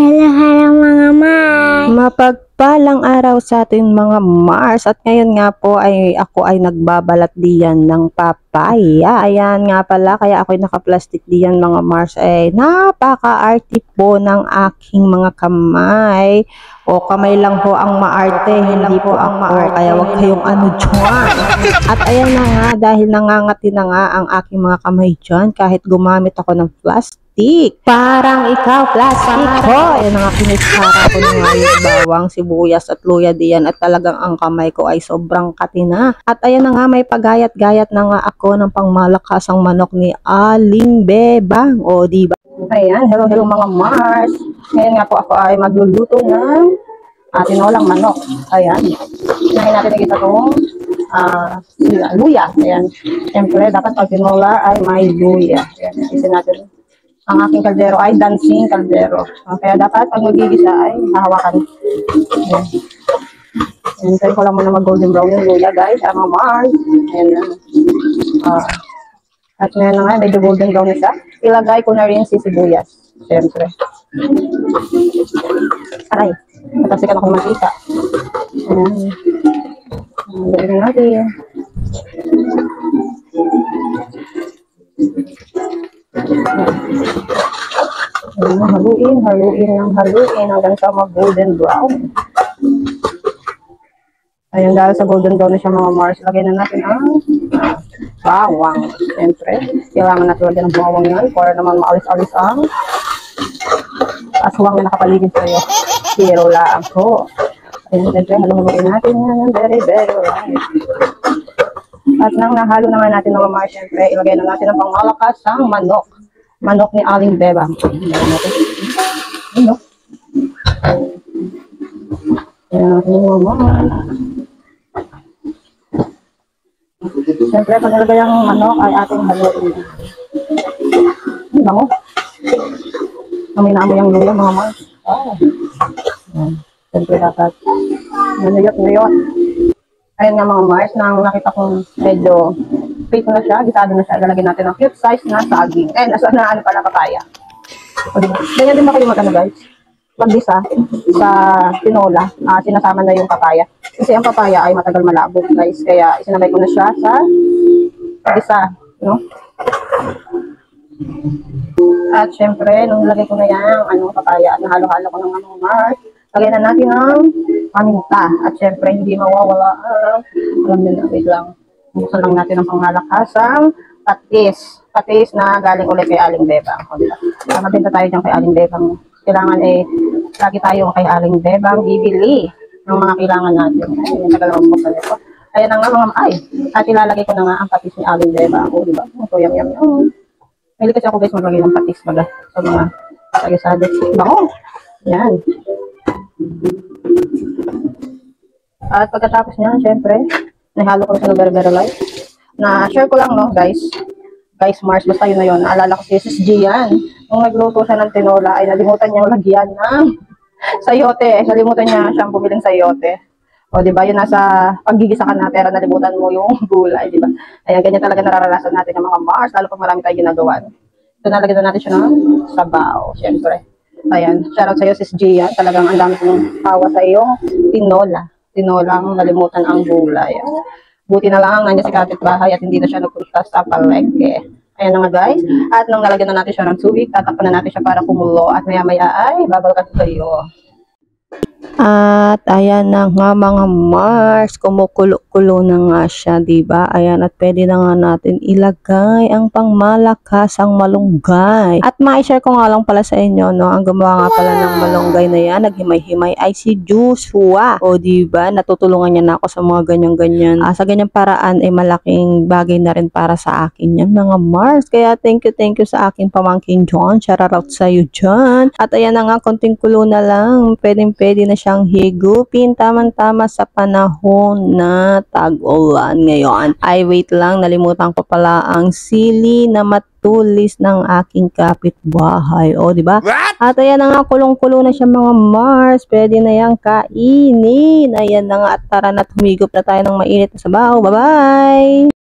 Hello mga Mars! Mapagpalang araw sa atin mga Mars, at ngayon nga po ay ako ay nagbabalat diyan ng papaya. Ayan nga pala, kaya ako ay naka-plastic diyan mga Mars, ay napaka-arte po ng aking mga kamay. O kamay lang po ang maarte, hindi po ang maarte, kaya wag kayong ano dyan. At ayan na nga, dahil nangangati na nga ang aking mga kamay dyan, kahit gumamit ako ng plastic. Parang ikaw, plastic ko. Ayan nga, pinitsara ko na nga yung bawang, sibuyas at luya diyan, at talagang ang kamay ko ay sobrang katina. At ayan na nga, may pagayat-gayat na nga ako ng pangmalakasang manok ni Aling Bebang. O diba? Ayan, hello mga Mars. Ngayon nga po ako ay magluluto ng tinolang manok. Ayan. Hinahin natin na itong luya. Ayan. Siyempre, dapat pag tinola ay may luya. Ayan. Isin natin. Ang aking kaldero ay dancing kaldero. Kaya dapat pag magigisa ay hahawakan. Ayan. Ayan. Kaya ko lang muna mag-golden brown yung luya, guys. Mga Mars. Ayan na. At ngayon na nga, medyo golden brown na siya. Ilagay ko na rin si sibuyas. Siyempre. Aray. Matasikan ako makita. Ayan. Ayan natin. Ayan, haluin hanggang sa mag-golden brown. Ayan, dahil sa golden brown na siya mga Mars, lagyan na natin ang bawang. Siyempre, kailangan natin lagyan ng bawang yan para naman maalis-alis ang aswang na nakapaligid sa'yo. Pero lang ko. Ayan, siyempre, haluin natin yan. Very right. At nang nahalo naman natin mga Mars, siyempre, ilagay na natin ang pangmalakas ang manok. Manok ni Aling Bebang. Ilagay natin. Manok. Ayan natin mga Mars. Siyempre, pag nilagay ang manok ay ating haluin. Ang bango. Amoy na amoy ang luya mga Mars. Siyempre, dapat nanuyot-nuyot. Ayan nga mga Mars, nang nakita kong medyo prito na siya, gisado na siya, ilalagay natin ang cute size na saging. Ano pala, papaya. Ganyan din ba kayo mag-ano guys? Mag-gisa sa tinola, sinasama na yung papaya. Kasi ang papaya ay matagal malabo guys, kaya isinabay ko na siya sa gisa, no? At syempre, nung lagay ko na yung papaya at nahalo-halo ko ng Mars, lagyan na natin ng paminta. At syempre, hindi mawawala alam nyo na, wait lang. Buksan lang natin ang pangmalakasang patis. Patis na galing ulit kay Aling Bebang. Mabenta tayo dyan kay Aling Bebang. Kailangan lagi tayo kay Aling Bebang bibili ng mga kailangan natin. Ayan, tagal naman buksan ito. Ayan na nga mga at ilalagay ko na nga ang patis ni Aling Bebang. O, diba? Ito, yum. Mahilig kasi ako guys maglagay ng patis baga sa mga sabi-sabi. Bango! Yan. At pagkatapos niya, syempre, nahalo ko sa very light. Na-share ko lang, no, guys. Guys, Mars, basta yun na yun. Naalala ko si Sis Gian. Nung nagluto siya ng tinola, ay nalimutan niya lagyan ng sayote. Nalimutan niya siyang bumiling sayote. O, diba, yun nasa paggigisa ka na, pero nalimutan mo yung gulay, diba? Ayan, ganyan talaga nararanasan natin ng mga Mars, lalo pag marami tayo ginagawa. So, nalagyan na natin siya ng sabaw, syempre. Ayan, shoutout sa'yo, Sis Gia. Talagang ang dami kong tawa sa iyong tinola. Tinolang nalimutan ang gulay. Buti na lang, nandiyan si kapitbahay at hindi na siya nagpunta sa palengke. Ayan na nga guys. At nung nalagyan na natin siya ng tubig, tatakpan na natin siya para kumulo. At maya-maya ay babalikan ko kayo. At ayan na nga mga Mars, kumukulo-kulo na nga siya, diba? Ayan, at pwede na nga natin ilagay ang pangmalakasang malunggay. At ma-share ko nga lang pala sa inyo, no, ang gumawa nga pala ng malunggay na yan, naghimay-himay ay si Joshua. O diba, natutulungan niya na ako sa mga ganyan-ganyan. Sa ganyang paraan ay malaking bagay na rin para sa akin yan mga Mars. Kaya thank you sa aking pamangkin John. Shoutout sa'yo John. At ayan na nga, konting kulo na lang. Pwede na siyang higupin tamang-tama sa panahon na tag-ulan ngayon. Ay wait lang, nalimutan ko pala ang sili na matulis ng aking kapitbahay. O, di ba? At ayan na nga, kulong-kulo na siya mga Mars. Pwede na yang kainin. Ayan na nga, at tara na, humigop na tayo ng mainit na sabaw. Bye-bye!